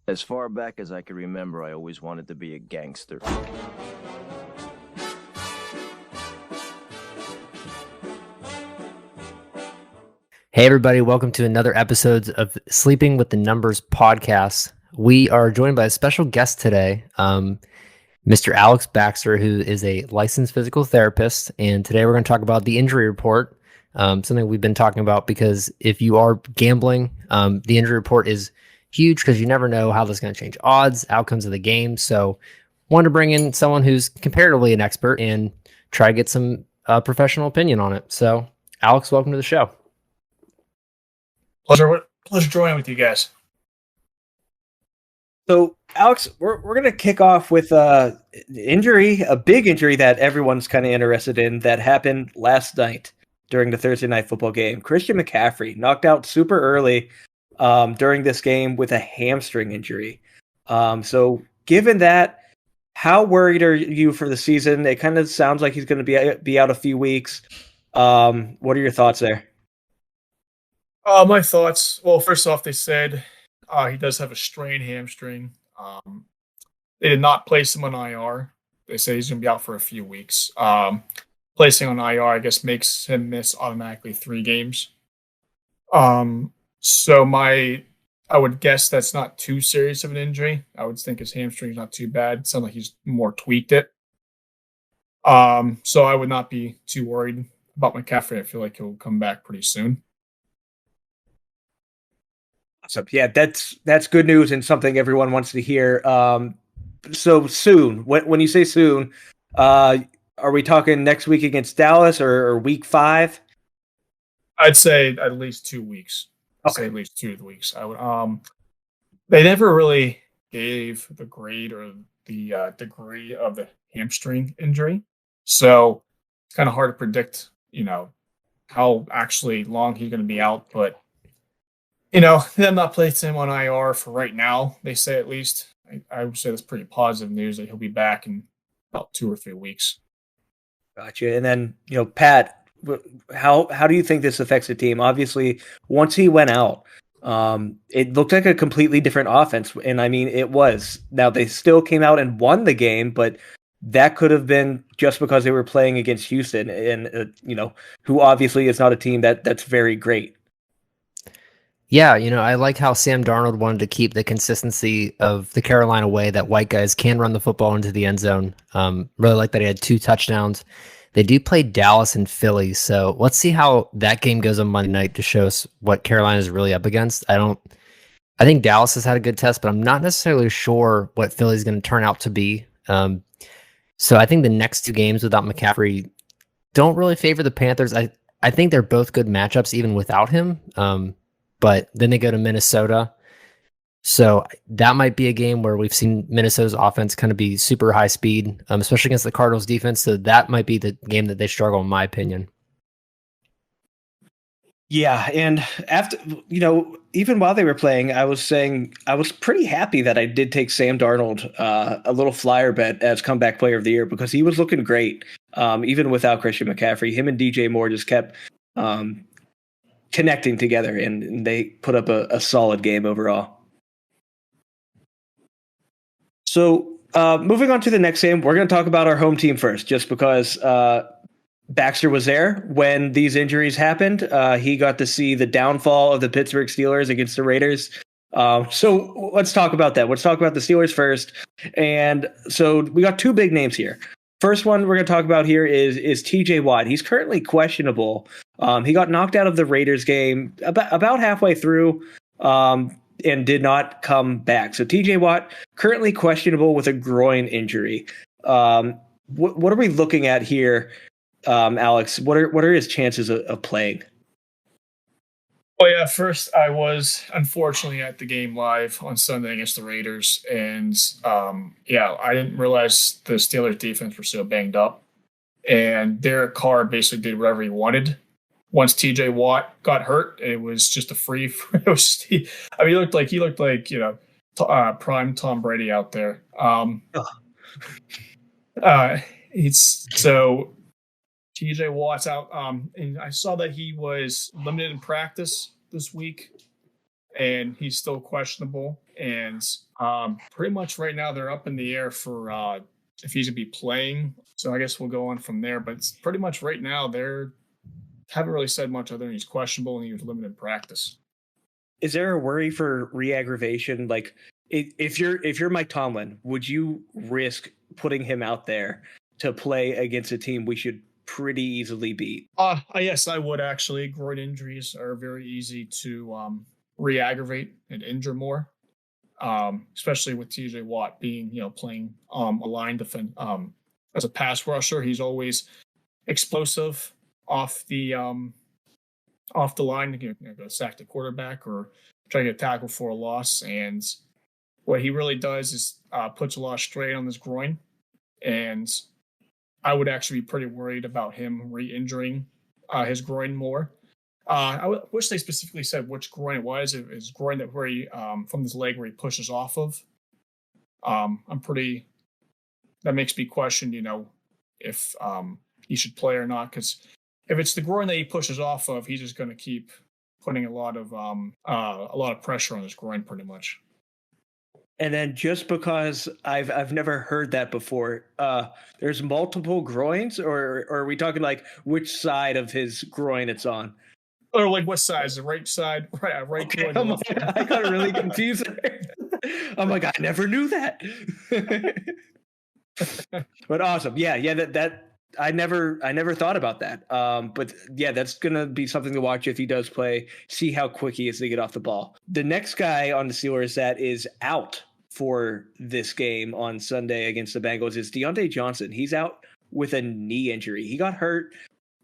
As far back as I can remember, I always wanted to be a gangster. Hey, everybody, welcome to another episode of Sleeping with the Numbers podcast. We are joined by a special guest today, Mr. Alex Baxter, who is a licensed physical therapist. And today we're going to talk about the injury report, something we've been talking about because if you are gambling, the injury report is huge because you never know how this is going to change odds, outcomes of the game. So wanted to bring in someone who's comparatively an expert and try to get some professional opinion on it. So, Alex, welcome to the show. Pleasure joining with you guys. So, Alex, we're going to kick off with a big injury that everyone's kind of interested in that happened last night during the Thursday night football game. Christian McCaffrey knocked out super early during this game with a hamstring injury. So, given that, how worried are you for the season? It kind of sounds like he's going to be out a few weeks. What are your thoughts there? My thoughts. Well, first off, they said he does have a strained hamstring. They did not place him on IR. They say he's going to be out for a few weeks. Placing on IR, I guess, makes him miss automatically 3 games. So I would guess that's not too serious of an injury. I would think his hamstring's not too bad. It sounds like he's more tweaked it. So I would not be too worried about McCaffrey. I feel like he'll come back pretty soon. So yeah, that's good news and something everyone wants to hear. So soon, when you say soon, are we talking next week against Dallas or week 5? I'd say at least 2 weeks. I'd say at least 2 weeks. I would. They never really gave the grade or the degree of the hamstring injury, so it's kind of hard to predict. How actually long he's going to be out, but. Them not placing him on IR for right now, they say at least. I would say that's pretty positive news that he'll be back in about 2 or 3 weeks. Gotcha. And then, Pat, how do you think this affects the team? Obviously, once he went out, it looked like a completely different offense. And I mean, it was. Now, they still came out and won the game, but that could have been just because they were playing against Houston and, who obviously is not a team that's very great. Yeah, I like how Sam Darnold wanted to keep the consistency of the Carolina way that white guys can run the football into the end zone. Really like that he had 2 touchdowns. They do play Dallas and Philly, so let's see how that game goes on Monday night to show us what Carolina is really up against. I think Dallas has had a good test, but I'm not necessarily sure what Philly's going to turn out to be. So I think the next 2 games without McCaffrey don't really favor the Panthers. I think they're both good matchups even without him. But then they go to Minnesota. So that might be a game where we've seen Minnesota's offense kind of be super high speed, especially against the Cardinals defense. So that might be the game that they struggle, in my opinion. Yeah. And after, even while they were playing, I was saying I was pretty happy that I did take Sam Darnold, a little flyer bet as comeback player of the year because he was looking great. Even without Christian McCaffrey, him and DJ Moore just kept, connecting together, and they put up a solid game overall. So moving on to the next game, we're going to talk about our home team first, just because Baxter was there when these injuries happened. He got to see the downfall of the Pittsburgh Steelers against the Raiders. So let's talk about that. Let's talk about the Steelers first. And so we got 2 big names here. First one we're going to talk about here is TJ Watt. He's currently questionable. He got knocked out of the Raiders game about halfway through and did not come back. So TJ Watt currently questionable with a groin injury. What are we looking at here, Alex? What are his chances of playing? Oh yeah, first I was unfortunately at the game live on Sunday against the Raiders, and I didn't realize the Steelers defense were so banged up, and Derek Carr basically did whatever he wanted. Once TJ Watt got hurt, it was just a free. He looked like prime Tom Brady out there. It's so TJ Watt's out. And I saw that he was limited in practice this week, and he's still questionable. and pretty much right now they're up in the air for if he's gonna be playing. So I guess we'll go on from there. But it's pretty much right now they're haven't really said much other than he's questionable and he was limited practice. Is there a worry for re-aggravation? Like, if you're Mike Tomlin, would you risk putting him out there to play against a team we should pretty easily beat? Yes, I would actually. Groin injuries are very easy to re-aggravate and injure more, especially with TJ Watt being playing a line defense as a pass rusher. He's always explosive off the line to go sack the quarterback or try to get tackled for a loss. And what he really does is puts a lot of strain on his groin. And I would actually be pretty worried about him re-injuring his groin more. I wish they specifically said which groin it was. It was groin that where he from his leg where he pushes off of. That makes me question, if he should play or not, because if it's the groin that he pushes off of, he's just going to keep putting a lot of pressure on his groin, pretty much. And then just because I've never heard that before, there's multiple groins, or are we talking like which side of his groin it's on? Or like what side? Is the right side? Right Okay, groin. I got really confused there. I'm like, I never knew that. But awesome. Yeah, that I never thought about that. But yeah, that's gonna be something to watch if he does play. See how quick he is to get off the ball. The next guy on the Steelers that is out for this game on Sunday against the Bengals is Deontay Johnson. He's out with a knee injury. He got hurt.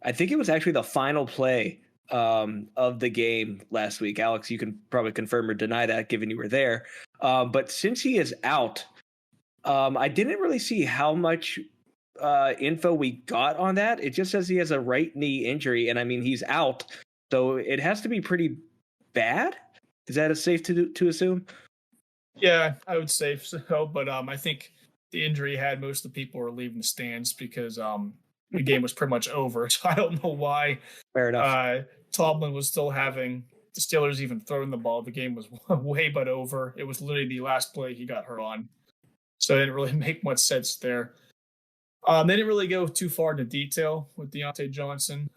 I think it was actually the final play of the game last week. Alex, you can probably confirm or deny that given you were there. But since he is out, I didn't really see how much info we got on that. It just says he has a right knee injury, and I mean he's out, so it has to be pretty bad. Is that safe to assume? Yeah, I would say so. But I think the injury he had, most of the people were leaving the stands because the game was pretty much over. So I don't know why. Fair enough. Tomlin was still having the Steelers even throwing the ball. The game was way but over. It was literally the last play he got hurt on. So it didn't really make much sense there. They didn't really go too far into detail with Deontay Johnson.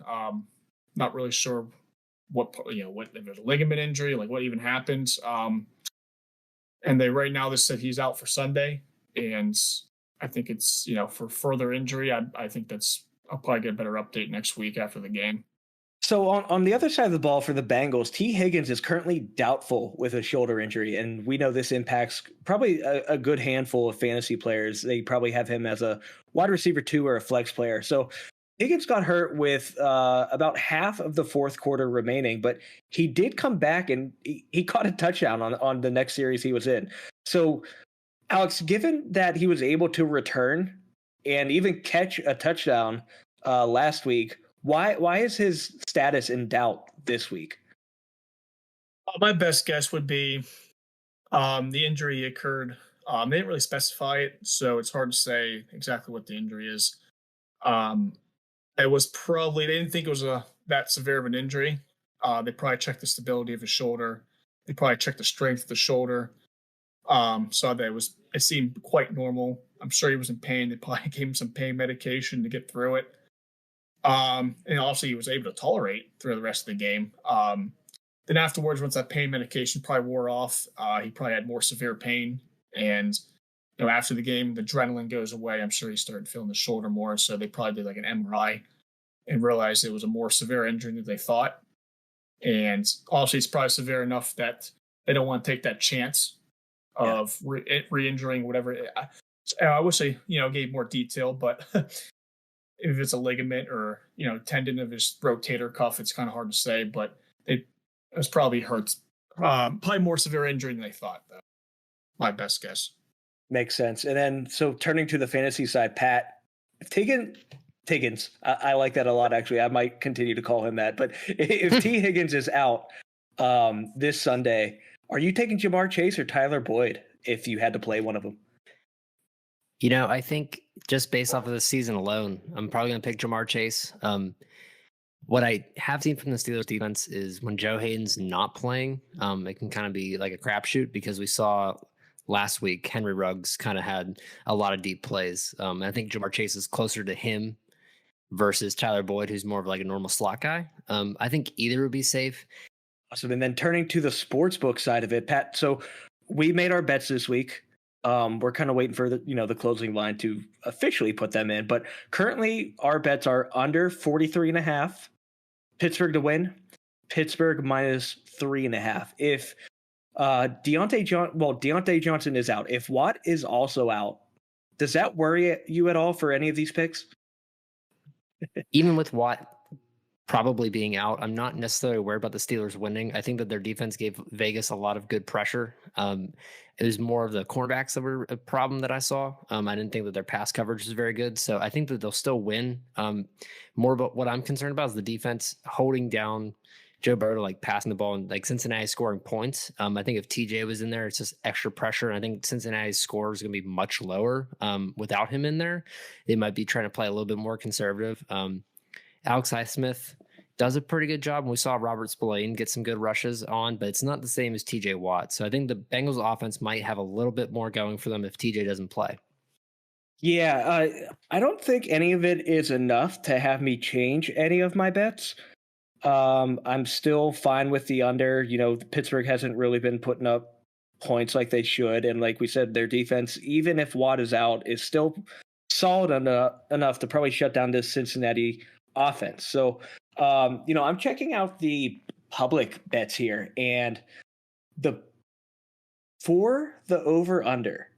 Not really sure what if there's a ligament injury, like what even happened. And they said he's out for Sunday, and I think it's for further injury. I think I'll probably get a better update next week after the game. So on the other side of the ball for the Bengals, T. Higgins is currently doubtful with a shoulder injury, and we know this impacts probably a good handful of fantasy players. They probably have him as a wide receiver 2 or a flex player. So Higgins got hurt with about half of the fourth quarter remaining, but he did come back and he caught a touchdown on the next series he was in. So, Alex, given that he was able to return and even catch a touchdown last week, why is his status in doubt this week? My best guess would be the injury occurred. They didn't really specify it, so it's hard to say exactly what the injury is. It was probably they didn't think it was that severe of an injury. They probably checked the stability of his shoulder. They probably checked the strength of the shoulder. Saw that it seemed quite normal. I'm sure he was in pain. They probably gave him some pain medication to get through it. And also he was able to tolerate through the rest of the game. Then afterwards, once that pain medication probably wore off, he probably had more severe pain. And after the game, the adrenaline goes away. I'm sure he started feeling the shoulder more. So they probably did like an MRI and realized it was a more severe injury than they thought. And also, it's probably severe enough that they don't want to take that chance of re-injuring whatever. I wish they gave more detail, but if it's a ligament or tendon of his rotator cuff, it's kind of hard to say. But it was probably hurts. Probably more severe injury than they thought, though. My best guess. Makes sense. And then, so turning to the fantasy side, Pat, Higgins, I like that a lot, actually. I might continue to call him that. But if T. Higgins is out this Sunday, are you taking Jamar Chase or Tyler Boyd if you had to play one of them? I think just based off of the season alone, I'm probably going to pick Jamar Chase. What I have seen from the Steelers defense is when Joe Hayden's not playing, it can kind of be like a crapshoot because we saw last week Henry Ruggs kind of had a lot of deep plays. I think Jamar Chase is closer to him versus Tyler Boyd, who's more of like a normal slot guy. I think either would be safe. Awesome. And then turning to the sportsbook side of it, Pat. So we made our bets this week. We're kind of waiting for the closing line to officially put them in, but currently our bets are under 43.5. Pittsburgh to win, Pittsburgh -3.5. If Deontay Johnson is out, if Watt is also out, does that worry you at all for any of these picks? Even with Watt probably being out, I'm not necessarily worried about the Steelers winning. I think that their defense gave Vegas a lot of good pressure. It was more of the cornerbacks that were a problem that I saw. I didn't think that their pass coverage was very good. So I think that they'll still win. More about what I'm concerned about is the defense holding down Joe Burrow, like passing the ball, and like Cincinnati scoring points. I think if TJ was in there, it's just extra pressure. And I think Cincinnati's score is going to be much lower without him in there. They might be trying to play a little bit more conservative. Alex Highsmith does a pretty good job. We saw Robert Spillane get some good rushes on, but it's not the same as TJ Watt. So I think the Bengals offense might have a little bit more going for them if TJ doesn't play. Yeah, I don't think any of it is enough to have me change any of my bets. I'm still fine with the under. Pittsburgh hasn't really been putting up points like they should. And like we said, their defense, even if Watt is out, is still solid enough to probably shut down this Cincinnati offense. So, I'm checking out the public bets here, and for the over under,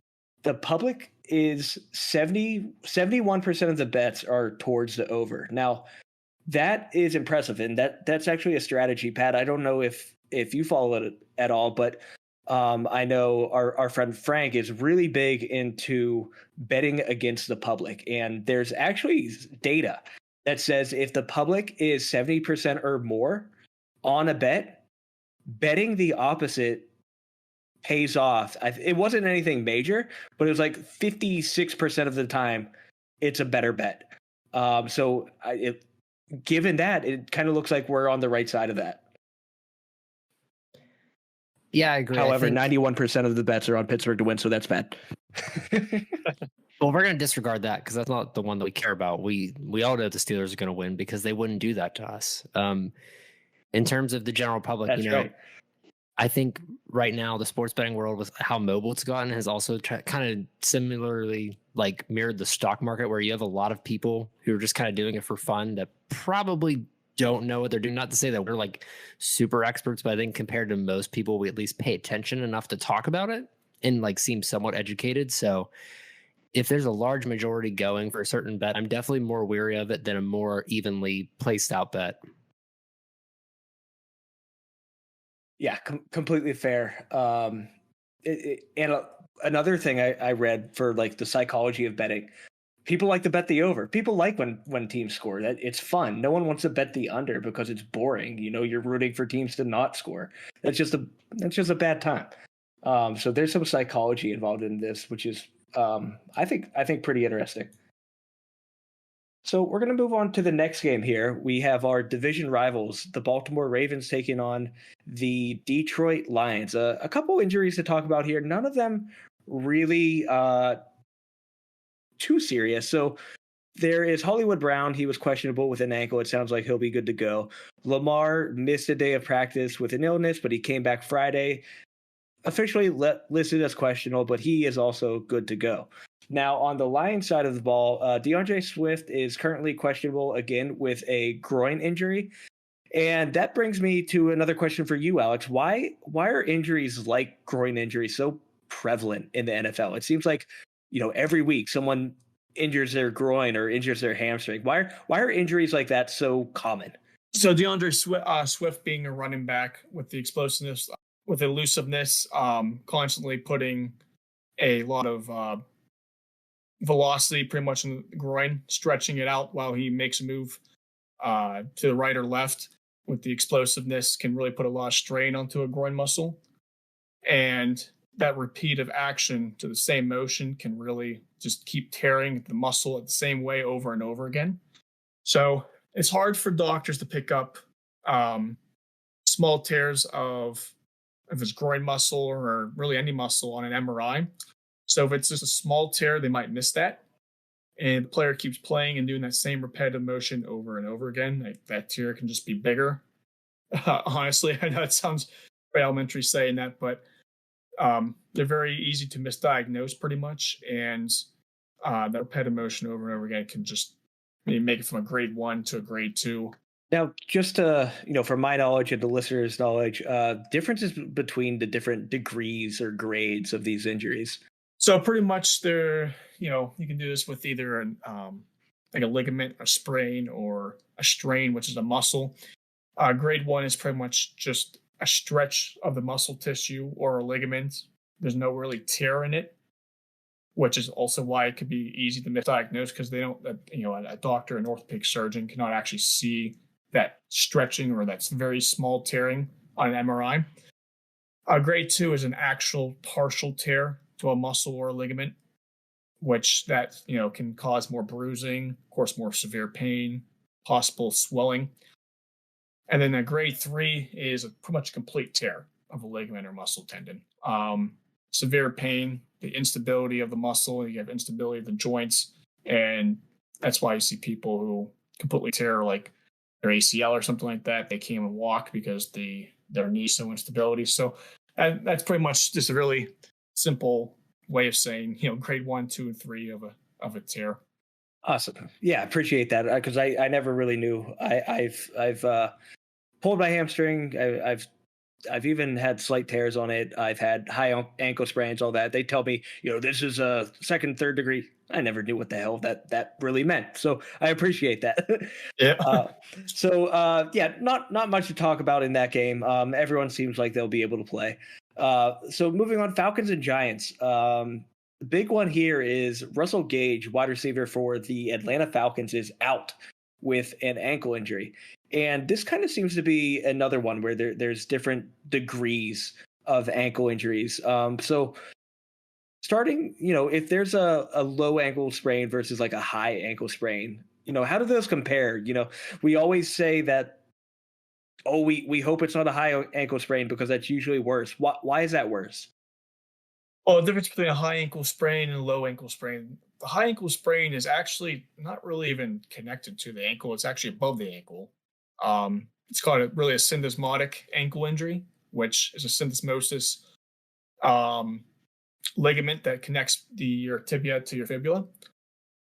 the public is 71% of the bets are towards the over. Now, that is impressive, and that's actually a strategy, Pat. I don't know if you follow it at all, but I know our friend Frank is really big into betting against the public, and there's actually data that says if the public is 70% or more on a bet, betting the opposite pays off. It wasn't anything major, but it was like 56% of the time it's a better bet. Given that, it kind of looks like we're on the right side of that. Yeah, I agree. However, 91% of the bets are on Pittsburgh to win, so that's bad. Well, we're going to disregard that because that's not the one that we care about. We all know the Steelers are going to win because they wouldn't do that to us. In terms of the general public, that's right. I think right now the sports betting world, with how mobile it's gotten, has also kind of similarly like mirrored the stock market, where you have a lot of people who are just kind of doing it for fun that probably don't know what they're doing. Not to say that we're like super experts, but I think compared to most people, we at least pay attention enough to talk about it and like seem somewhat educated. So if there's a large majority going for a certain bet, I'm definitely more weary of it than a more evenly placed out bet. Yeah, completely fair. Another thing I read for like the psychology of betting, people like to bet the over. People like when teams score. That it's fun. No one wants to bet the under because it's boring. You're rooting for teams to not score. That's just a bad time. So there's some psychology involved in this, which is I think pretty interesting. So we're going to move on to the next game here. We have our division rivals, the Baltimore Ravens, taking on the Detroit Lions. A couple injuries to talk about here. None of them really too serious. So there is Hollywood Brown. He was questionable with an ankle. It sounds like he'll be good to go. Lamar missed a day of practice with an illness, but he came back Friday. Officially listed as questionable, but he is also good to go. Now, on the Lions side of the ball, DeAndre Swift is currently questionable again with a groin injury. And that brings me to another question for you, Alex. Why are injuries like groin injuries so prevalent in the NFL? It seems like, every week someone injures their groin or injures their hamstring. Why are injuries like that so common? So DeAndre Swift being a running back with the explosiveness, with elusiveness, constantly putting a lot of velocity pretty much in the groin, stretching it out while he makes a move to the right or left with the explosiveness can really put a lot of strain onto a groin muscle. And that repeat of action to the same motion can really just keep tearing the muscle the same way over and over again. So it's hard for doctors to pick up small tears of if it's groin muscle or really any muscle on an MRI. So if it's just a small tear, they might miss that. And the player keeps playing and doing that same repetitive motion over and over again. Like that tear can just be bigger. Honestly, I know it sounds very elementary saying that, but they're very easy to misdiagnose pretty much. And that repetitive motion over and over again can just make it from a grade 1 to a grade 2. Now, just to, from my knowledge and the listeners' knowledge, differences between the different degrees or grades of these injuries. So pretty much you can do this with either like a ligament, a sprain, or a strain, which is a muscle. Grade 1 is pretty much just a stretch of the muscle tissue or a ligament. There's no really tear in it, which is also why it could be easy to misdiagnose because they don't, a doctor, an orthopedic surgeon cannot actually see that stretching or that's very small tearing on an MRI. Grade 2 is an actual partial tear to a muscle or a ligament, which that can cause more bruising, of course, more severe pain, possible swelling. And then a grade 3 is pretty much a complete tear of a ligament or muscle tendon. Severe pain, the instability of the muscle, you have instability of the joints, and that's why you see people who completely tear like their ACL or something like that. They can't even walk because their knee's so instability. So that's pretty much just a really simple way of saying, grade 1, 2, and 3 of a tear. Awesome. Yeah, appreciate that because I never really knew. I've pulled my hamstring. I've even had slight tears on it. I've had high ankle sprains, all that. They tell me, this is a second, third degree. I never knew what the hell that really meant. So I appreciate that. Yeah. Not much to talk about in that game. Everyone seems like they'll be able to play. So moving on, Falcons and Giants. The big one here is Russell Gage, wide receiver for the Atlanta Falcons, is out with an ankle injury. And this kind of seems to be another one where there's different degrees of ankle injuries. So starting, if there's a low ankle sprain versus like a high ankle sprain, how do those compare? We always say that, we hope it's not a high ankle sprain because that's usually worse. Why is that worse? Well, the difference between a high ankle sprain and a low ankle sprain. The high ankle sprain is actually not really even connected to the ankle. It's actually above the ankle. It's called a syndesmotic ankle injury, which is a syndesmosis ligament that connects your tibia to your fibula.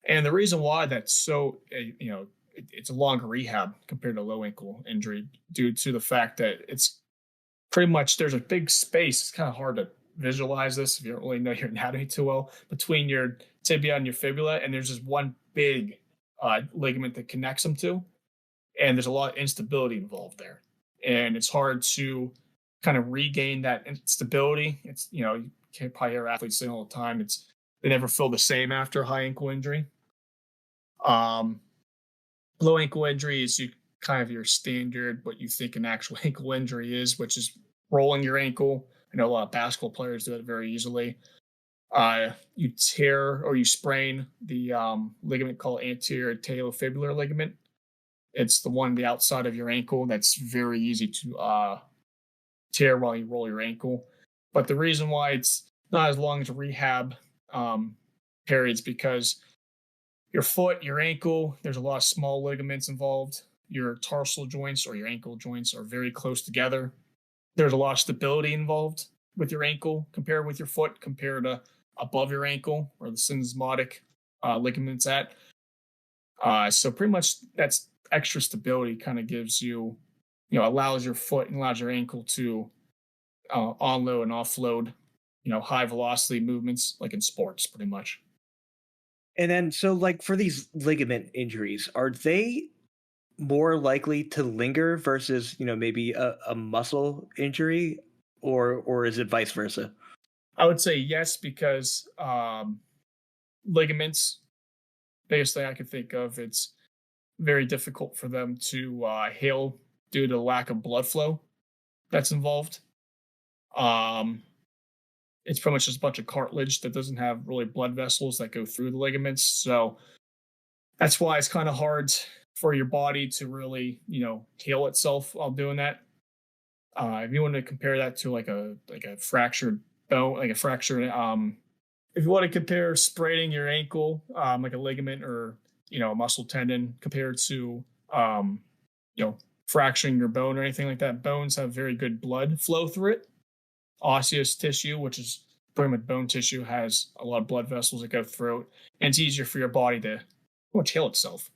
And the reason why that's so, it's a longer rehab compared to low ankle injury due to the fact that it's pretty much, there's a big space. It's kind of hard to visualize this if you don't really know your anatomy too well, between your tibia and your fibula, and there's just one big ligament that connects them to, and there's a lot of instability involved there, and it's hard to kind of regain that stability. It's you can't probably hear athletes say all the time, they never feel the same after a high ankle injury. Low ankle injury is kind of your standard what you think an actual ankle injury is, which is rolling your ankle. I know a lot of basketball players do it very easily. You tear or you sprain the ligament called anterior talofibular ligament. It's the one on the outside of your ankle that's very easy to tear while you roll your ankle. But the reason why it's not as long as a rehab periods because your foot, your ankle, there's a lot of small ligaments involved. Your tarsal joints or your ankle joints are very close together. There's a lot of stability involved with your ankle compared with your foot, compared to above your ankle where the syndesmotic ligament's at. So pretty much that's extra stability kind of gives you, allows your foot and allows your ankle to onload and offload, high velocity movements like in sports pretty much. And then, so like for these ligament injuries, are they more likely to linger versus, maybe a muscle injury, or is it vice versa? I would say yes, because ligaments, biggest thing I could think of, it's very difficult for them to heal due to lack of blood flow that's involved. It's pretty much just a bunch of cartilage that doesn't have really blood vessels that go through the ligaments. So that's why it's kind of hard for your body to really, heal itself while doing that. If you want to compare that to like a fractured bone, like a fractured, if you want to compare spraining your ankle, like a ligament or a muscle tendon, compared to fracturing your bone or anything like that, bones have very good blood flow through it. Osseous tissue, which is pretty much bone tissue, has a lot of blood vessels that go through it, and it's easier for your body to heal itself.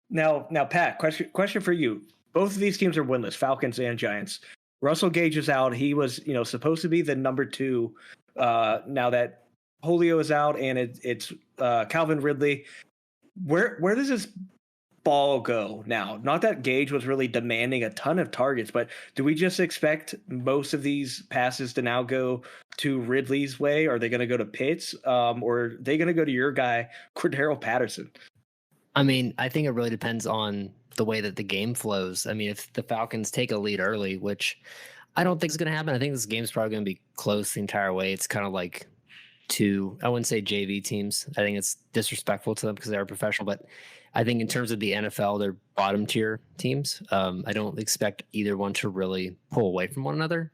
Now, Pat, question for you. Both of these teams are winless, Falcons and Giants. Russell Gage is out. He was, supposed to be the number 2. Now that Julio is out and it's Calvin Ridley, where does this ball go now? Not that Gage was really demanding a ton of targets, but do we just expect most of these passes to now go to Ridley's way? Are they going to go to Pitts? Or are they going to go to your guy, Cordero Patterson? I mean, I think it really depends on the way that the game flows. I mean, if the Falcons take a lead early, which I don't think is going to happen, I think this game's probably going to be close the entire way. It's kind of like I wouldn't say JV teams. I think it's disrespectful to them because they're professional, but I think in terms of the NFL, they're bottom tier teams. I don't expect either one to really pull away from one another.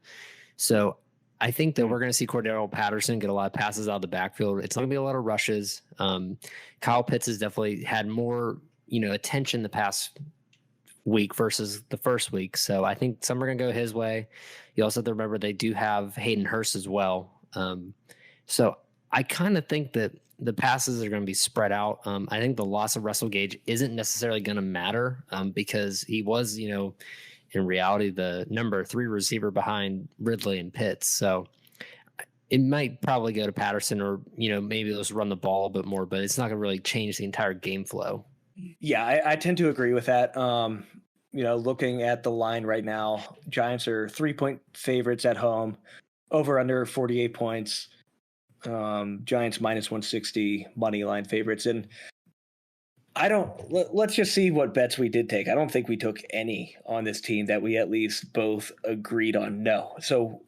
So I think that we're going to see Cordero Patterson get a lot of passes out of the backfield. It's not going to be a lot of rushes. Kyle Pitts has definitely had more, attention the past week versus the first week. So I think some are going to go his way. You also have to remember they do have Hayden Hurst as well. So I kind of think that the passes are going to be spread out. I think the loss of Russell Gage isn't necessarily going to matter because he was, in reality, the number 3 receiver behind Ridley and Pitts. So it might probably go to Patterson or, maybe let's run the ball a bit more, but it's not going to really change the entire game flow. Yeah, I tend to agree with that. Looking at the line right now, Giants are 3-point favorites at home, over under 48 points. Giants minus 160 money line favorites. And let's just see what bets we did take. I don't think we took any on this team that we at least both agreed on. No. So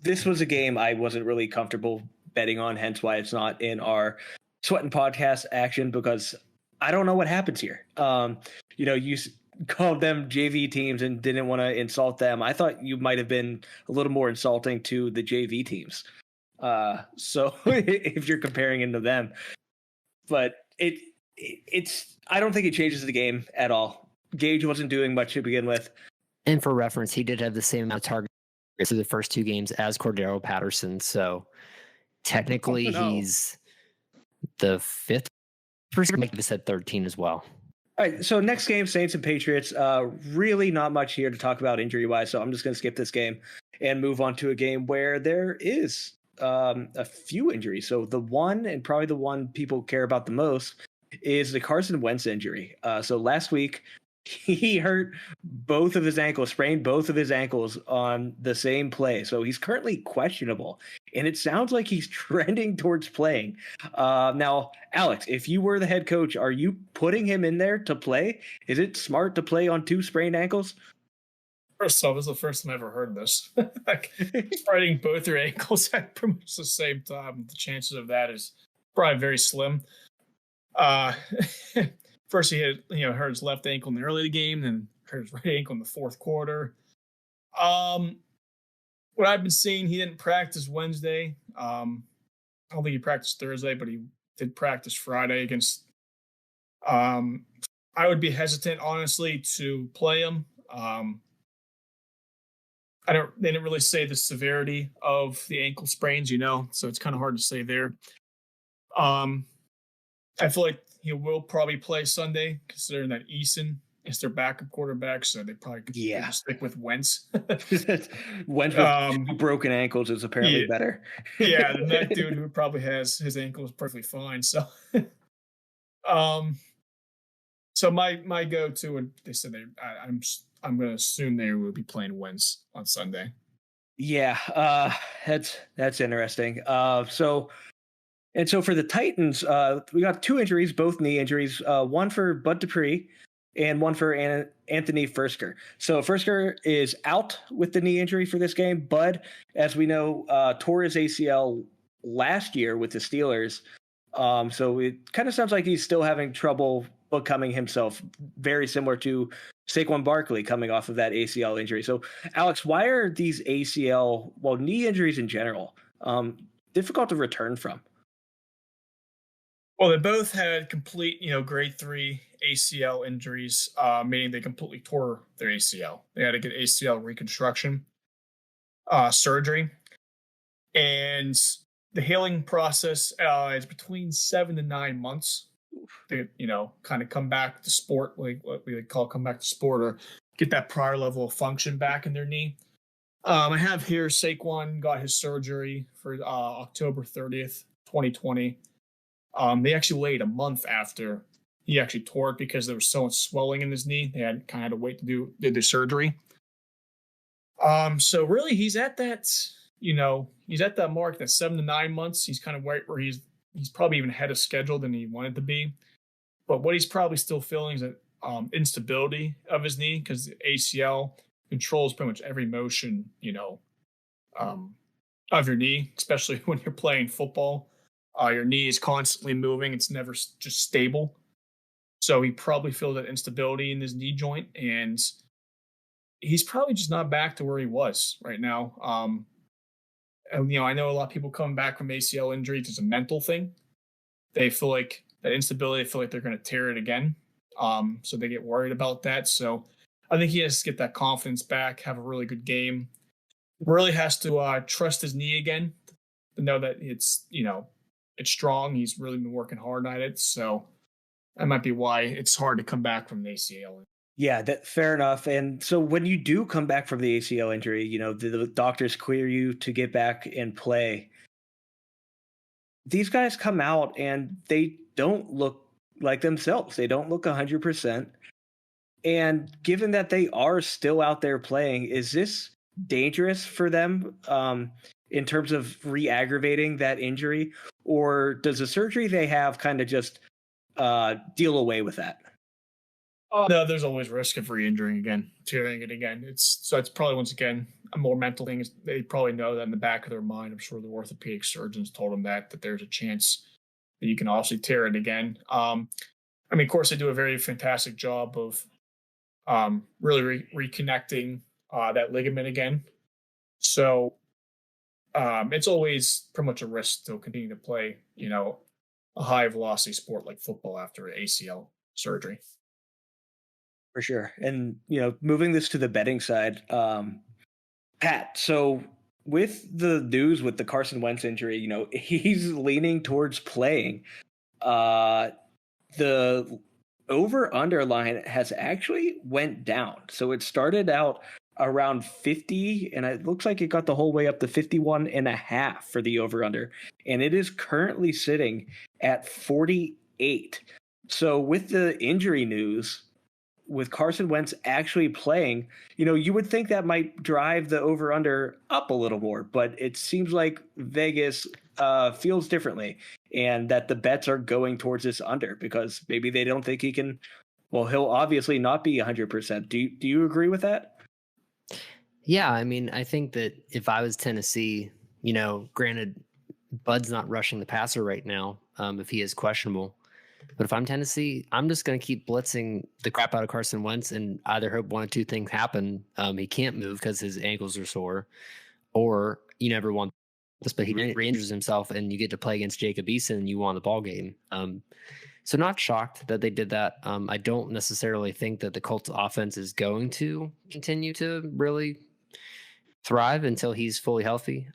this was a game I wasn't really comfortable betting on, hence why it's not in our Sweat and Podcast action, because I don't know what happens here. You called them JV teams and didn't want to insult them. I thought you might have been a little more insulting to the JV teams. So if you're comparing into them, but it's I don't think it changes the game at all. Gage wasn't doing much to begin with. And for reference, he did have the same amount of targets through the first 2 games as Cordero Patterson. So technically he's the 5th person. Make this at 13 as well. All right, so next game, Saints and Patriots. Really not much here to talk about injury-wise, so I'm just going to skip this game and move on to a game where there is a few injuries. So the one, and probably the one people care about the most, is the Carson Wentz injury. So last week, he hurt both of his ankles, sprained both of his ankles on the same play. So he's currently questionable, and it sounds like he's trending towards playing. Now, Alex, if you were the head coach, are you putting him in there to play? Is it smart to play on 2 sprained ankles? First off, this is the first time I've ever heard this. Like, spraining both your ankles at pretty much the same time. The chances of that is probably very slim. First he had, hurt his left ankle in the early of the game, then hurt his right ankle in the fourth quarter. What I've been seeing, he didn't practice Wednesday. I don't think he practiced Thursday, but he did practice Friday against. I would be hesitant, honestly, to play him. They didn't really say the severity of the ankle sprains, so it's kind of hard to say there. I feel like he will probably play Sunday, considering that Eason is their backup quarterback, so they probably could stick with Wentz. Wentz with broken ankles is apparently better. Yeah, than that dude who probably has his ankles perfectly fine. So, so my go-to, and they said I'm going to assume they will be playing Wentz on Sunday. Yeah, that's interesting. So for the Titans, we got 2 injuries, both knee injuries, one for Bud Dupree and one for Anthony Firkser. So Firkser is out with the knee injury for this game. Bud, as we know, tore his ACL last year with the Steelers. So it kind of sounds like he's still having trouble becoming himself, very similar to Saquon Barkley coming off of that ACL injury. So, Alex, why are these knee injuries in general, difficult to return from? Well, they both had complete, grade 3 ACL injuries, meaning they completely tore their ACL. They had to get ACL reconstruction surgery. And the healing process is between 7 to 9 months. They, kind of come back to sport, like what we would call come back to sport, or get that prior level of function back in their knee. I have here Saquon got his surgery for October 30th, 2020. They actually waited a month after he actually tore it because there was so much swelling in his knee. They had kind of to wait to do the surgery. So really, he's at that, he's at that mark, that 7 to 9 months. He's kind of right where he's probably even ahead of schedule than he wanted to be. But what he's probably still feeling is that instability of his knee, because the ACL controls pretty much every motion, of your knee, especially when you're playing football. Your knee is constantly moving. It's never just stable. So he probably feels that instability in his knee joint, and he's probably just not back to where he was right now. And, I know a lot of people coming back from ACL injuries. It's a mental thing. They feel like that instability, they feel like they're going to tear it again. So they get worried about that. So I think he has to get that confidence back, have a really good game. Really has to trust his knee again, to know that it's strong. He's really been working hard at it. So that might be why it's hard to come back from the ACL. Yeah, fair enough. And so when you do come back from the ACL injury, the doctors clear you to get back and play. These guys come out and they don't look like themselves. They don't look 100%. And given that they are still out there playing, is this dangerous for them in terms of re-aggravating that injury? Or does the surgery they have kind of just deal away with that? No, there's always risk of re-injuring again, tearing it again. It's probably, once again, a more mental thing. They probably know that in the back of their mind. I'm sure the orthopedic surgeons told them that there's a chance that you can obviously tear it again. Of course, they do a very fantastic job of really reconnecting that ligament again. So it's always pretty much a risk to continue to play, a high velocity sport like football after ACL surgery. For sure. And, moving this to the betting side, Pat, so with the news with the Carson Wentz injury, he's leaning towards playing. The over-under line has actually went down. So it started out around 50, and it looks like it got the whole way up to 51.5 for the over-under. And it is currently sitting at 48. So with the injury news, with Carson Wentz actually playing, you would think that might drive the over-under up a little more, but it seems like Vegas feels differently, and that the bets are going towards this under because maybe they don't think he can. Well, he'll obviously not be 100%. Do you agree with that? Yeah, I think that if I was Tennessee, granted, Bud's not rushing the passer right now if he is questionable. But if I'm Tennessee, I'm just going to keep blitzing the crap out of Carson Wentz and either hope one of two things happen. He can't move because his ankles are sore, or you never want this, but he re-injures himself and you get to play against Jacob Eason and you won the ball game. So not shocked that they did that. I don't necessarily think that the Colts offense is going to continue to really thrive until he's fully healthy.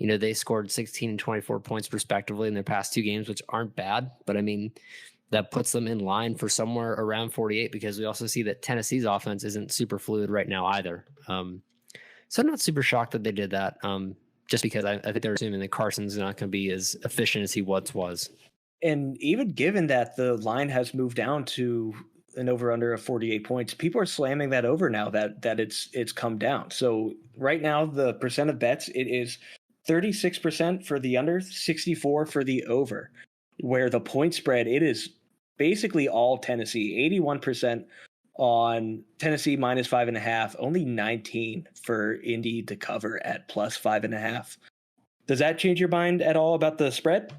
They scored 16 and 24 points respectively in their past two games, which aren't bad, but that puts them in line for somewhere around 48 because we also see that Tennessee's offense isn't super fluid right now either. So I'm not super shocked that they did that, just because I think they're assuming that Carson's not going to be as efficient as he once was. And even given that the line has moved down to an over under of 48 points, people are slamming that over now that it's come down. So right now, the percent of bets, it is 36% for the under, 64 for the over, where the point spread, it is basically all Tennessee, 81% on Tennessee minus 5.5, only 19 for Indy to cover at plus 5.5. Does that change your mind at all about the spread?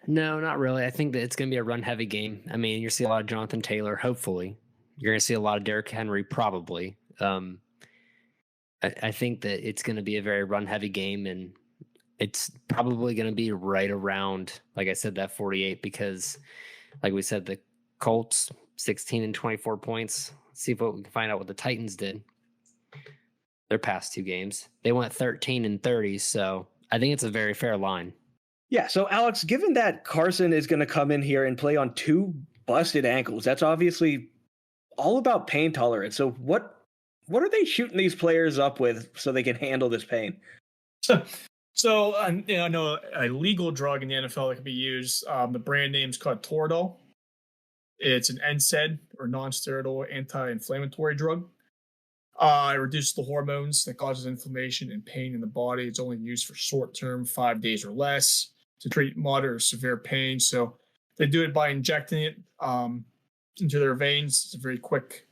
No, not really. I think that it's going to be a run-heavy game. I mean, you're see a lot of Jonathan Taylor, hopefully. You're going to see a lot of Derrick Henry, probably. I think that it's going to be a very run-heavy game, and it's probably going to be right around, like I said, that 48, because, like we said, the Colts, 16 and 24 points. Let's see what we can find out what the Titans did. Their past 2 games. They went 13 and 30, so I think it's a very fair line. Yeah. So, Alex, given that Carson is going to come in here and play on 2 busted ankles, that's obviously all about pain tolerance. So, what are they shooting these players up with so they can handle this pain? So I know a legal drug in the NFL that can be used. The brand name's called Toradol. It's an NSAID, or non-steroidal anti-inflammatory drug. It reduces the hormones that causes inflammation and pain in the body. It's only used for short-term, 5 days or less, to treat moderate or severe pain. So they do it by injecting it into their veins. It's a very quick,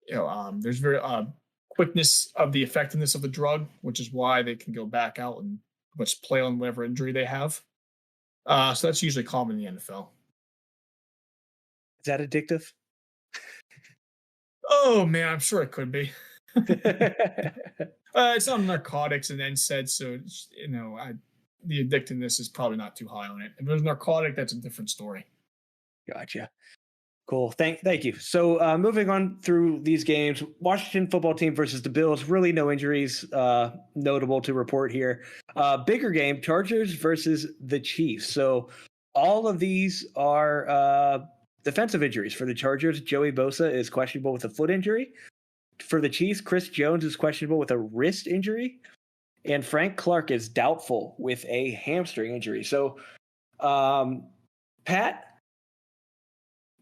there's very quickness of the effectiveness of the drug, which is why they can go back out and much play on whatever injury they have. So that's usually common in the NFL. Is that addictive? Oh man, I'm sure it could be. It's not narcotics and NSAID, so it's, the addictiveness is probably not too high on it. If there's narcotic, that's a different story. Gotcha. Cool. Thank you. So moving on through these games, Washington football team versus the Bills. Really no injuries notable to report here. Bigger game, Chargers versus the Chiefs. So all of these are defensive injuries. For the Chargers, Joey Bosa is questionable with a foot injury. For the Chiefs, Chris Jones is questionable with a wrist injury. And Frank Clark is doubtful with a hamstring injury. So, Pat,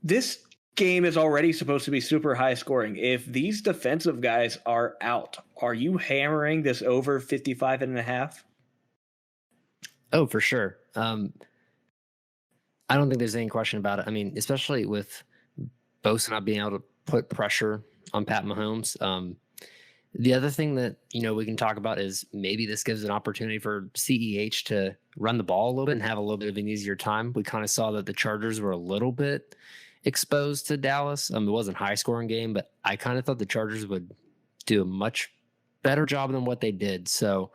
this game is already supposed to be super high scoring. If these defensive guys are out, are you hammering this over 55.5? Oh, for sure. I don't think there's any question about it. I mean, especially with Bosa not being able to put pressure on Pat Mahomes. The other thing that, we can talk about is maybe this gives an opportunity for CEH to run the ball a little bit and have a little bit of an easier time. We kind of saw that the Chargers were a little bit exposed to Dallas. It wasn't a high scoring game, but I kind of thought the Chargers would do a much better job than what they did. So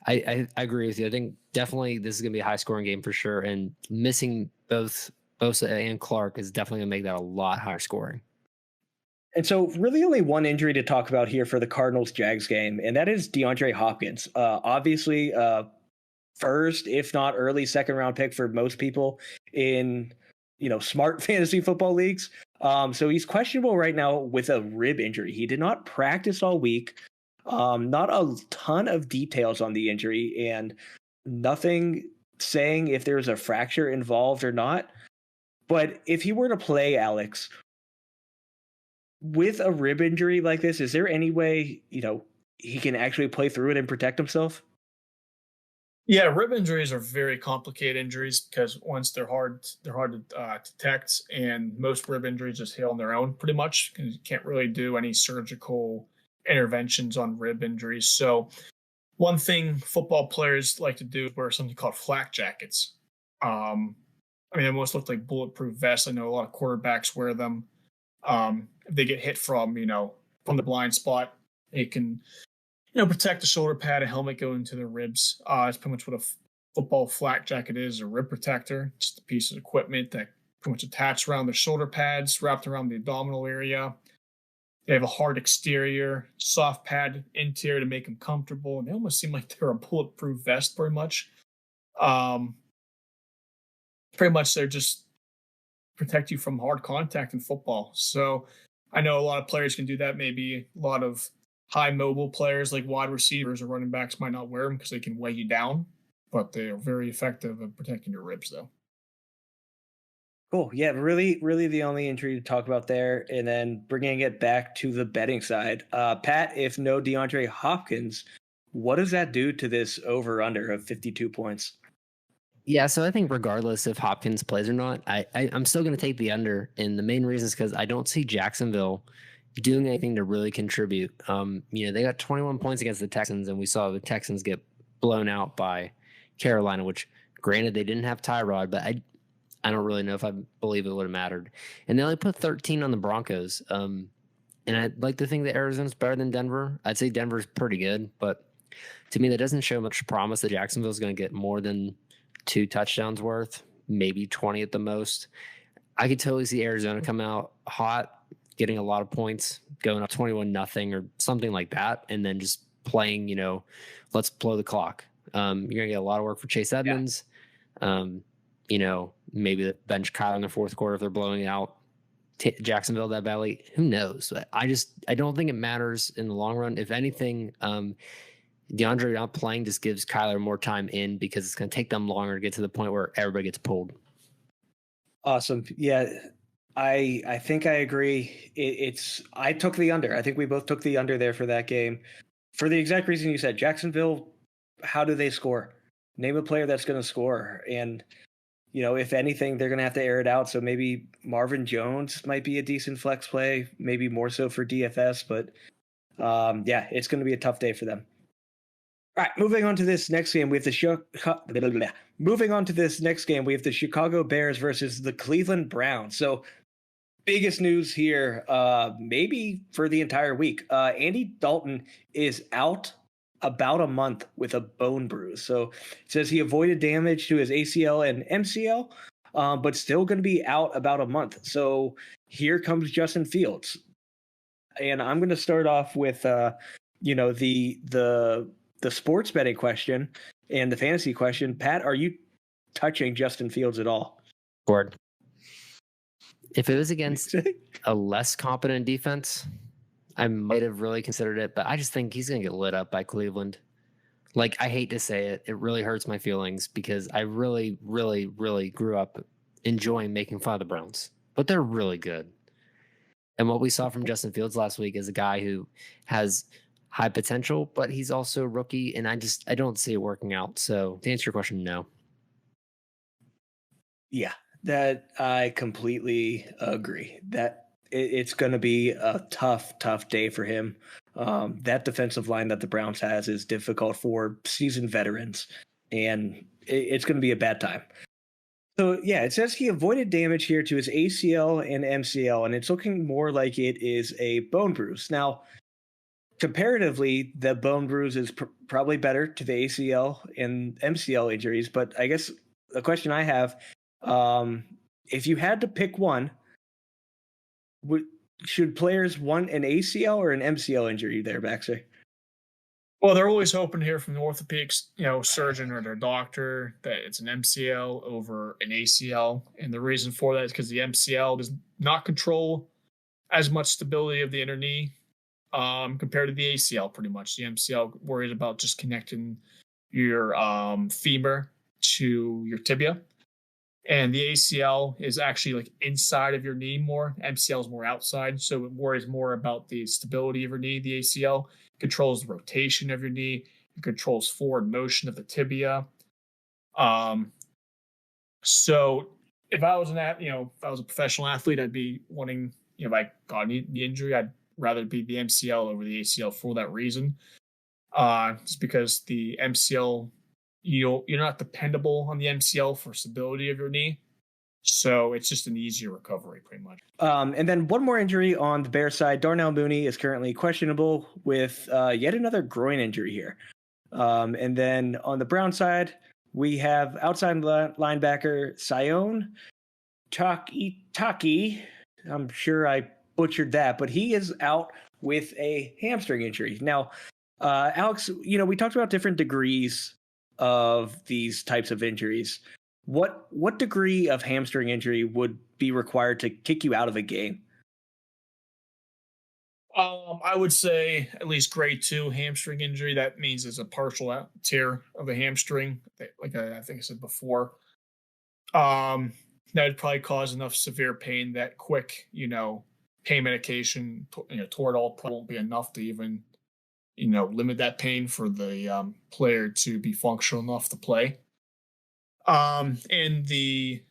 I agree with you. I think definitely this is going to be a high scoring game for sure. And missing both Bosa and Clark is definitely going to make that a lot higher scoring. And so really only one injury to talk about here for the Cardinals-Jags game, and that is DeAndre Hopkins. Obviously, first, if not early second-round pick for most people in, smart fantasy football leagues. So he's questionable right now with a rib injury. He did not practice all week. Not a ton of details on the injury, and nothing saying if there's a fracture involved or not. But if he were to play, Alex, with a rib injury like this, is there any way, he can actually play through it and protect himself? Yeah, rib injuries are very complicated injuries because once they're hard to detect, and most rib injuries just heal on their own pretty much. You can't really do any surgical interventions on rib injuries. So one thing football players like to do is wear something called flak jackets. They almost look like bulletproof vests. I know a lot of quarterbacks wear them. If they get hit from the blind spot, it can, protect the shoulder pad, a helmet going into the ribs. It's pretty much what a football flak jacket is, a rib protector. Just a piece of equipment that pretty much attached around the shoulder pads, wrapped around the abdominal area. They have a hard exterior, soft pad interior to make them comfortable, and they almost seem like they're a bulletproof vest pretty much. Pretty much they're just protect you from hard contact in football. So I know a lot of players can do that. Maybe a lot of high mobile players like wide receivers or running backs might not wear them because they can weigh you down, but they are very effective at protecting your ribs though. Cool. Yeah, really, really the only injury to talk about there. And then bringing it back to the betting side. Pat, if no DeAndre Hopkins, what does that do to this over-under of 52 points? Yeah, so I think regardless if Hopkins plays or not, I'm still going to take the under. And the main reason is because I don't see Jacksonville doing anything to really contribute. They got 21 points against the Texans, and we saw the Texans get blown out by Carolina, which Granted, they didn't have Tyrod, but I don't really know if I believe it would have mattered. And they only put 13 on the Broncos. And I'd like to think that Arizona's better than Denver. I'd say Denver's pretty good, but to me, that doesn't show much promise that Jacksonville's going to get more than 2 touchdowns worth, maybe 20 at the most. I could totally see Arizona come out hot, getting a lot of points, going up 21-0 or something like that, and then just playing, let's blow the clock. You're going to get a lot of work for Chase Edmonds. Maybe the bench Kyle in the fourth quarter if they're blowing out Jacksonville that badly. Who knows? I don't think it matters in the long run. If anything, DeAndre not playing just gives Kyler more time in because it's going to take them longer to get to the point where everybody gets pulled. Awesome. Yeah, I think I agree. I took the under. I think we both took the under there for that game. For the exact reason you said, Jacksonville, how do they score? Name a player that's going to score. And, if anything, they're going to have to air it out. So maybe Marvin Jones might be a decent flex play, maybe more so for DFS. But, it's going to be a tough day for them. All right, moving on to this next game, we have the Chicago Bears versus the Cleveland Browns. So, biggest news here, maybe for the entire week. Andy Dalton is out about a month with a bone bruise. So it says he avoided damage to his ACL and MCL, but still going to be out about a month. So here comes Justin Fields, and I'm going to start off with the sports betting question and the fantasy question. Pat, are you touching Justin Fields at all? Board. If it was against a less competent defense, I might have really considered it, but I just think he's going to get lit up by Cleveland. Like, I hate to say it. It really hurts my feelings because I really, really, really grew up enjoying making fun of the Browns, but they're really good. And what we saw from Justin Fields last week is a guy who has high potential, but he's also a rookie, and I don't see it working out. So to answer your question, no. Yeah, that I completely agree. That it's going to be a tough day for him. That defensive line that the Browns has is difficult for seasoned veterans, and it's going to be a bad time. So, yeah, it says he avoided damage here to his ACL and MCL, and it's looking more like it is a bone bruise. Now, comparatively, the bone bruise is probably better to the ACL and MCL injuries, but I guess the question I have, if you had to pick one, should players want an ACL or an MCL injury there, Baxter? Well, they're always hoping to hear from the orthopedics, surgeon or their doctor that it's an MCL over an ACL. And the reason for that is because the MCL does not control as much stability of the inner knee compared to the ACL, pretty much. The MCL worries about just connecting your femur to your tibia. And the ACL is actually like inside of your knee more. MCL is more outside. So it worries more about the stability of your knee. The ACL controls the rotation of your knee. It controls forward motion of the tibia. So if I was if I was a professional athlete, I'd be wanting, if I got the injury, I'd rather be the MCL over the ACL for that reason. Just because the MCL, you're not dependable on the MCL for stability of your knee. So it's just an easier recovery, pretty much. And then one more injury on the Bears side. Darnell Mooney is currently questionable with yet another groin injury here. And then on the Brown side, we have outside linebacker Sion Taki. I'm sure I butchered that, but he is out with a hamstring injury. Now, Alex, we talked about different degrees of these types of injuries. What degree of hamstring injury would be required to kick you out of a game? I would say at least grade 2 hamstring injury. That means it's a partial tear of the hamstring, like I think I said before. That would probably cause enough severe pain that quick, pain medication, Toradol probably won't be enough to even, limit that pain for the player to be functional enough to play. And the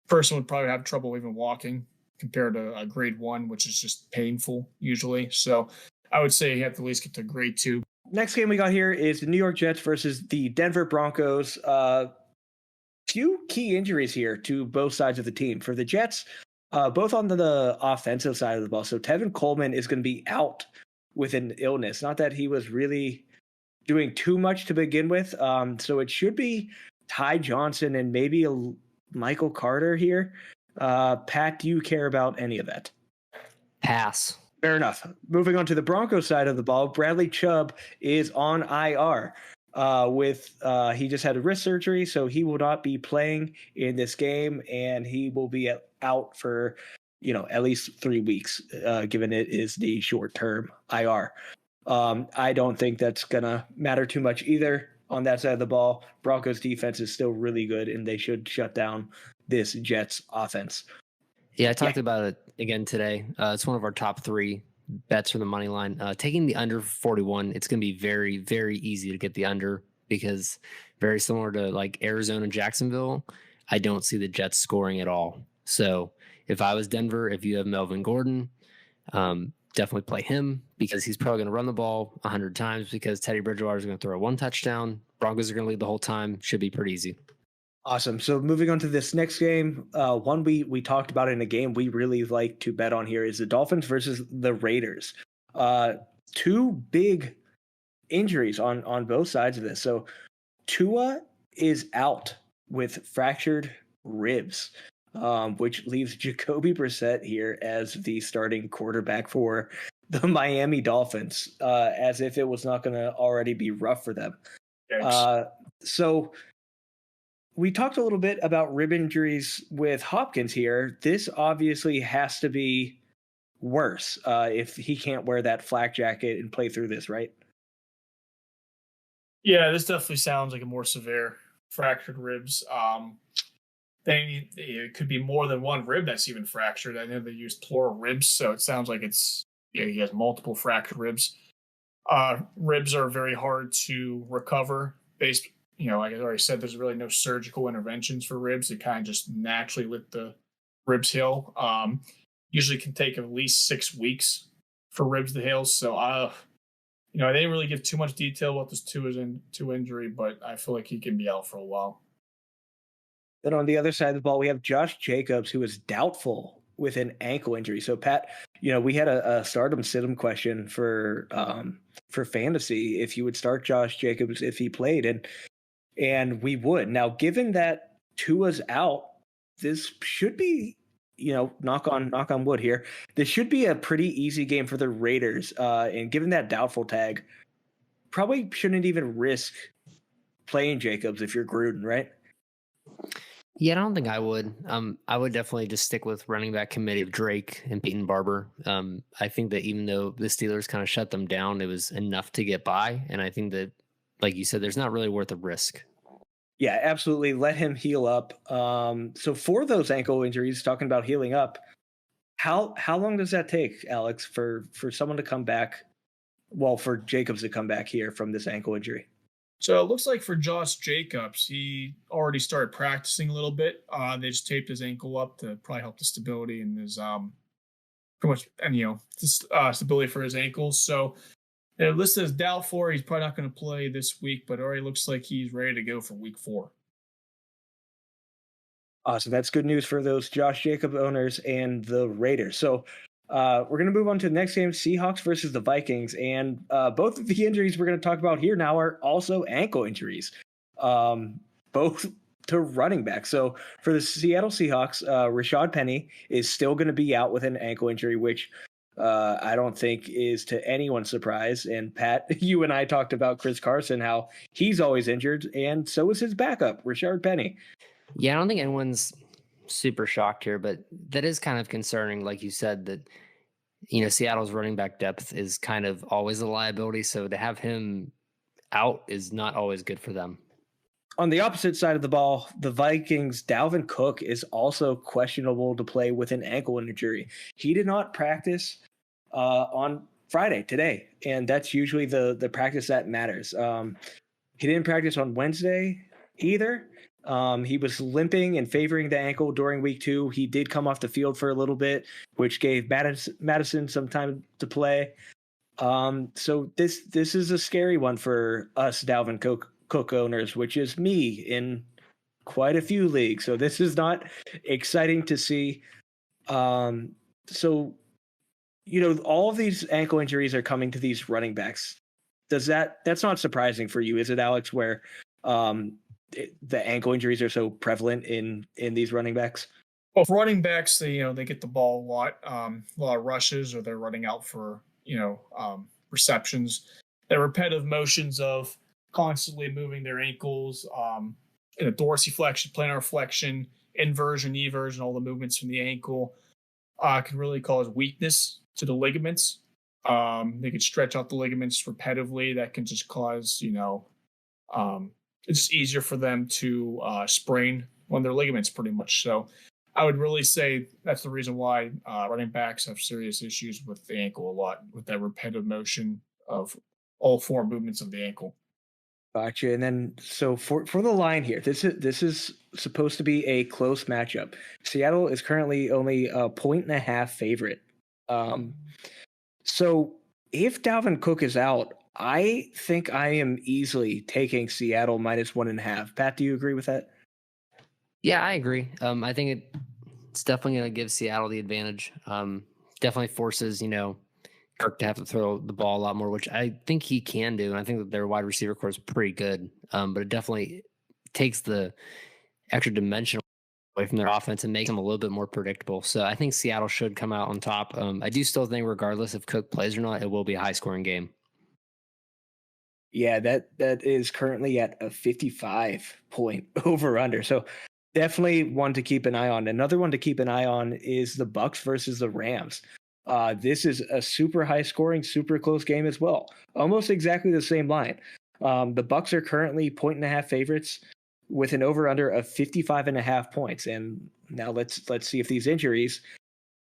person would probably have trouble even walking compared to a grade 1, which is just painful usually. So I would say you have to at least get to grade 2 Next game we got here is the New York Jets versus the Denver Broncos. Few key injuries here to both sides of the team. For the Jets, both on the offensive side of the ball. So Tevin Coleman is going to be out with an illness. Not that he was really doing too much to begin with. So it should be Ty Johnson and maybe a Michael Carter here. Pat, do you care about any of that? Pass. Fair enough. Moving on to the Broncos side of the ball, Bradley Chubb is on IR. He just had a wrist surgery, so he will not be playing in this game, and he will be out for at least 3 weeks, given it is the short-term IR. I don't think that's gonna matter too much either on that side of the ball. Broncos defense is still really good, and they should shut down this Jets offense. Yeah, I talked about it again today. It's one of our top 3 bets for the money line. Taking the under 41, it's going to be very, very easy to get the under because very similar to like Arizona and Jacksonville, I don't see the Jets scoring at all. So if I was Denver, if you have Melvin Gordon, definitely play him because he's probably going to run the ball 100 times because Teddy Bridgewater is going to throw 1 touchdown. Broncos are going to lead the whole time. Should be pretty easy. Awesome. So moving on to this next game, one we talked about in a game we really like to bet on here is the Dolphins versus the Raiders. 2 big injuries on both sides of this. So Tua is out with fractured ribs, which leaves Jacoby Brissett here as the starting quarterback for the Miami Dolphins, as if it was not going to already be rough for them. So we talked a little bit about rib injuries with Hopkins here. This obviously has to be worse if he can't wear that flak jacket and play through this, right? Yeah, this definitely sounds like a more severe fractured ribs. It could be more than one rib that's even fractured. I know they use plural ribs, so it sounds like he has multiple fractured ribs. Ribs are very hard to recover based. Like I already said, there's really no surgical interventions for ribs. They kind of just naturally let the ribs heal. Usually can take at least 6 weeks for ribs to heal. So, I didn't really give too much detail about this Tua injury, but I feel like he can be out for a while. Then on the other side of the ball, we have Josh Jacobs, who is doubtful with an ankle injury. So, Pat, we had a stardom sit-em question for fantasy if you would start Josh Jacobs if he played, and we would. Now, given that Tua's out, this should be, knock on wood here, this should be a pretty easy game for the Raiders. And given that doubtful tag, probably shouldn't even risk playing Jacobs if you're Gruden, right? Yeah, I don't think I would. I would definitely just stick with running back committee of Drake and Peyton Barber. I think that even though the Steelers kind of shut them down, it was enough to get by. And I think that, like you said, there's not really worth a risk. Yeah, absolutely. Let him heal up. So for those ankle injuries, talking about healing up, how long does that take, Alex, for someone to come back? Well, for Jacobs to come back here from this ankle injury. So it looks like for Josh Jacobs, he already started practicing a little bit. They just taped his ankle up to probably help the stability and his stability for his ankles. So they're listed as doubtful. He's probably not going to play this week, but already looks like he's ready to go for week 4. Awesome. That's good news for those Josh Jacobs owners and the Raiders. So we're going to move on to the next game, Seahawks versus the Vikings. And both of the injuries we're going to talk about here now are also ankle injuries, both to running back. So for the Seattle Seahawks, Rashad Penny is still going to be out with an ankle injury, which I don't think is to anyone's surprise. And Pat, you and I talked about Chris Carson, how he's always injured, and so is his backup, Rashard Penny. Yeah, I don't think anyone's super shocked here, but that is kind of concerning. Like you said, that Seattle's running back depth is kind of always a liability. So to have him out is not always good for them. On the opposite side of the ball, the Vikings, Dalvin Cook is also questionable to play with an ankle injury. He did not practice on Friday, today, and that's usually the practice that matters. He didn't practice on Wednesday either. He was limping and favoring the ankle during week 2. He did come off the field for a little bit, which gave Madison some time to play. So this is a scary one for us Dalvin Cook owners, which is me in quite a few leagues. So this is not exciting to see. So all of these ankle injuries are coming to these running backs. That's not surprising for you, is it, Alex? Where the ankle injuries are so prevalent in these running backs? Well, for running backs, they get the ball a lot of rushes, or they're running out for receptions. Their repetitive motions of constantly moving their ankles, in a dorsiflexion, plantar flexion, inversion, eversion, all the movements from the ankle can really cause weakness to the ligaments. They could stretch out the ligaments repetitively. That can just cause, it's just easier for them to sprain one of their ligaments pretty much. So I would really say that's the reason why running backs have serious issues with the ankle a lot, with that repetitive motion of all four movements of the ankle. Gotcha. And then, so for the line here, this is supposed to be a close matchup. Seattle is currently only a 1.5 favorite. So if Dalvin Cook is out, I think I am easily taking Seattle -1.5. Pat, do you agree with that? Yeah, I agree. I think it's definitely going to give Seattle the advantage. Definitely forces, Kirk to have to throw the ball a lot more, which I think he can do. And I think that their wide receiver core is pretty good. But it definitely takes the extra dimension away from their offense and makes them a little bit more predictable. So I think Seattle should come out on top. I do still think, regardless if Cook plays or not, it will be a high-scoring game. Yeah, that is currently at a 55-point over/under. So definitely one to keep an eye on. Another one to keep an eye on is the Bucs versus the Rams. This is a super high scoring, super close game as well. Almost exactly the same line. The Bucs are currently 1.5 favorites with an over/under of 55.5 points. And now let's see if these injuries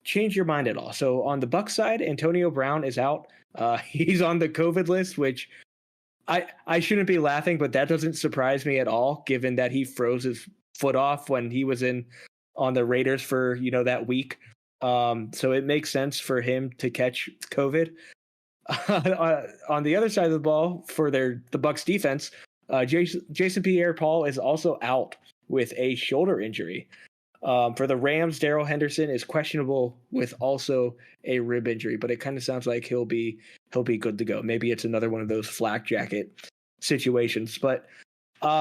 change your mind at all. So on the Bucs side, Antonio Brown is out. He's on the COVID list, which I shouldn't be laughing, but that doesn't surprise me at all, given that he froze his foot off when he was on the Raiders for that week. So it makes sense for him to catch COVID. On the other side of the ball, for the Bucs defense, Jason Pierre-Paul is also out with a shoulder injury. For the Rams, Darrell Henderson is questionable with also a rib injury, but it kind of sounds like he'll be good to go. Maybe it's another one of those flak jacket situations. But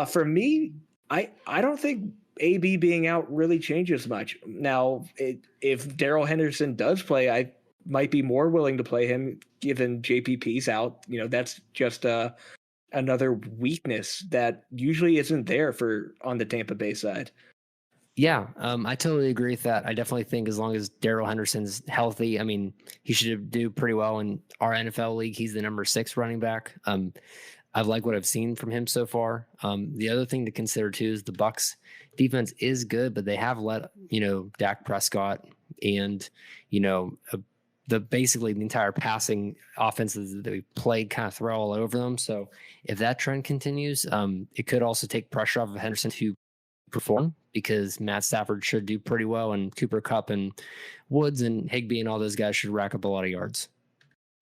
for me, I don't think AB being out really changes much. Now, if Darrell Henderson does play, I might be more willing to play him given JPP's out. That's just another weakness that usually isn't there on the Tampa Bay side. Yeah, I totally agree with that. I definitely think as long as Darrell Henderson's healthy, he should do pretty well in our NFL league. He's the number 6 running back. I like what I've seen from him so far. The other thing to consider too is the Bucs defense is good, but they have let Dak Prescott and basically the entire passing offenses that we played kind of throw all over them. So if that trend continues, it could also take pressure off of Henderson to perform, because Matt Stafford should do pretty well, and Cooper Kupp and Woods and Higbee and all those guys should rack up a lot of yards.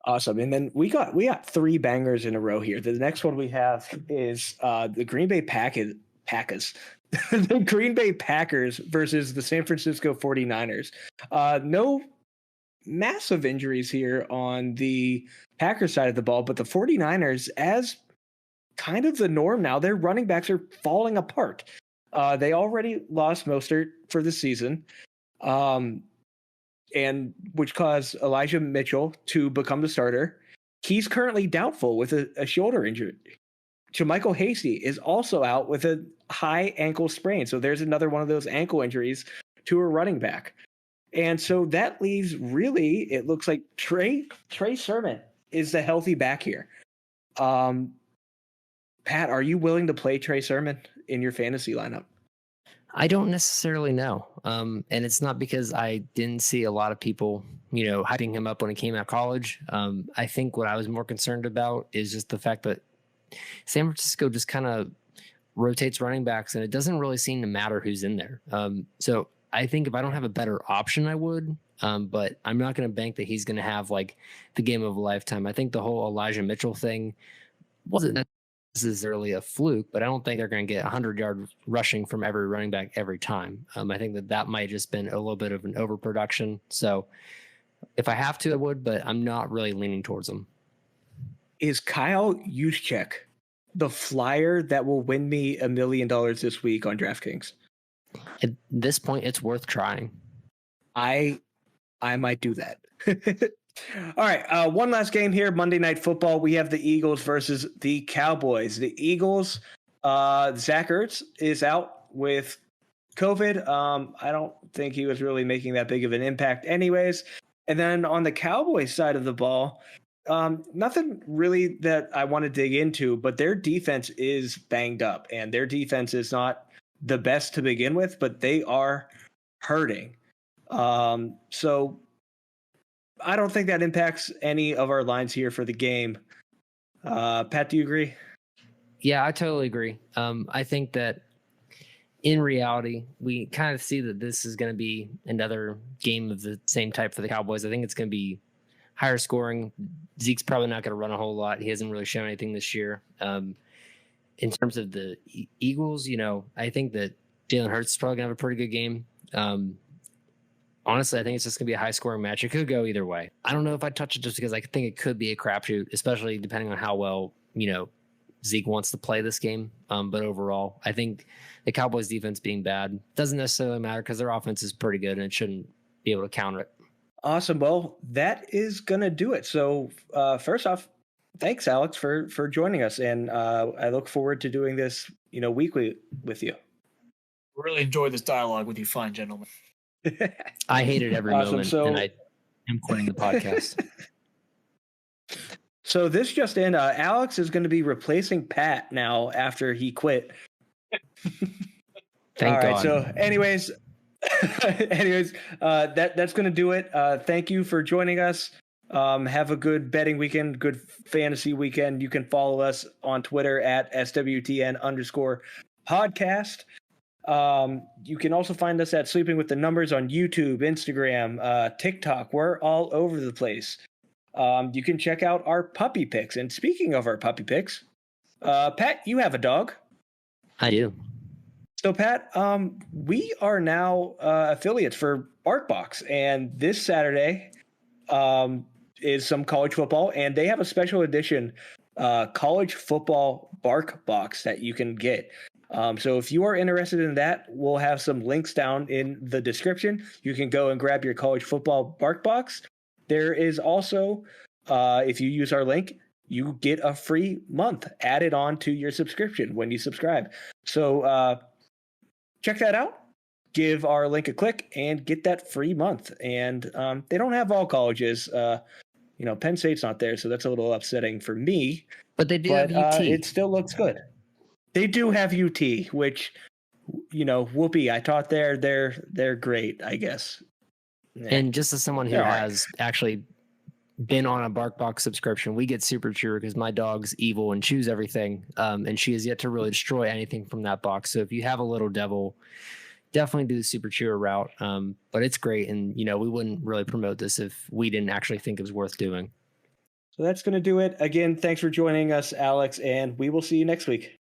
Awesome. And then we got 3 bangers in a row here. The next one we have is the Green Bay Packers. The Green Bay Packers versus the San Francisco 49ers. No massive injuries here on the Packers side of the ball, but the 49ers, as kind of the norm now, their running backs are falling apart. They already lost Mostert for the season. And which caused Elijah Mitchell to become the starter. He's currently doubtful with a shoulder injury. Jermichael Hasty is also out with a high ankle sprain. So there's another one of those ankle injuries to a running back. And so that leaves, really, it looks like Trey Sermon is the healthy back here. Pat, are you willing to play Trey Sermon in your fantasy lineup? I don't necessarily know. And it's not because I didn't see a lot of people, hyping him up when he came out of college. I think what I was more concerned about is just the fact that San Francisco just kind of rotates running backs, and it doesn't really seem to matter who's in there. So I think if I don't have a better option, I would. but I'm not going to bank that he's going to have like the game of a lifetime. I think the whole Elijah Mitchell thing wasn't necessarily a fluke, but I don't think they're going to get 100-yard rushing from every running back every time. I think that might just been a little bit of an overproduction. So if I have to, I would, but I'm not really leaning towards them. Is Kyle Juszczyk the flyer that will win me $1 million this week on DraftKings? At this point, it's worth trying. I might do that. All right, one last game here, Monday Night Football. We have the Eagles versus the Cowboys. The Eagles, Zach Ertz is out with COVID. I don't think he was really making that big of an impact anyways. And then on the Cowboys side of the ball, nothing really that I want to dig into, but their defense is banged up, and their defense is not the best to begin with, but they are hurting. So I don't think that impacts any of our lines here for the game. Pat, do you agree? Yeah, I totally agree. I think that in reality, we kind of see that this is going to be another game of the same type for the Cowboys. I think it's going to be higher scoring. Zeke's probably not going to run a whole lot. He hasn't really shown anything this year. In terms of the Eagles, I think that Jalen Hurts is probably going to have a pretty good game. Honestly, I think it's just going to be a high-scoring match. It could go either way. I don't know if I'd touch it just because I think it could be a crapshoot, especially depending on how well, Zeke wants to play this game. But overall, I think the Cowboys' defense being bad doesn't necessarily matter because their offense is pretty good and it shouldn't be able to counter it. Awesome. Well, that is going to do it. So first off, thanks, Alex, for joining us. And I look forward to doing this, weekly with you. Really enjoyed this dialogue with you fine gentlemen. I hated every moment, and I am quitting the podcast. So this just in, Alex is going to be replacing Pat now after he quit. Thank God. So anyways, that's going to do it. Thank you for joining us. Have a good betting weekend, good fantasy weekend. You can follow us on Twitter at SWTN_podcast. You can also find us at Sleeping with the Numbers on YouTube, Instagram, TikTok. We're all over the place. You can check out our puppy picks. And speaking of our puppy picks, Pat, you have a dog. I do. So, Pat, we are now affiliates for BarkBox, and this Saturday is some college football, and they have a special edition college football BarkBox that you can get. So if you are interested in that, we'll have some links down in the description. You can go and grab your college football BarkBox. There is also, if you use our link, you get a free month added on to your subscription when you subscribe. So check that out. Give our link a click and get that free month. And they don't have all colleges. Penn State's not there, so that's a little upsetting for me. But they do have UT. It still looks good. They do have UT, which, whoopee. I taught there. They're great, I guess. Yeah. And just as someone who has actually been on a BarkBox subscription, we get Super Chewer because my dog's evil and chews everything. And she has yet to really destroy anything from that box. So if you have a little devil, definitely do the Super Chewer route. But it's great. And, we wouldn't really promote this if we didn't actually think it was worth doing. So that's going to do it. Again, thanks for joining us, Alex, and we will see you next week.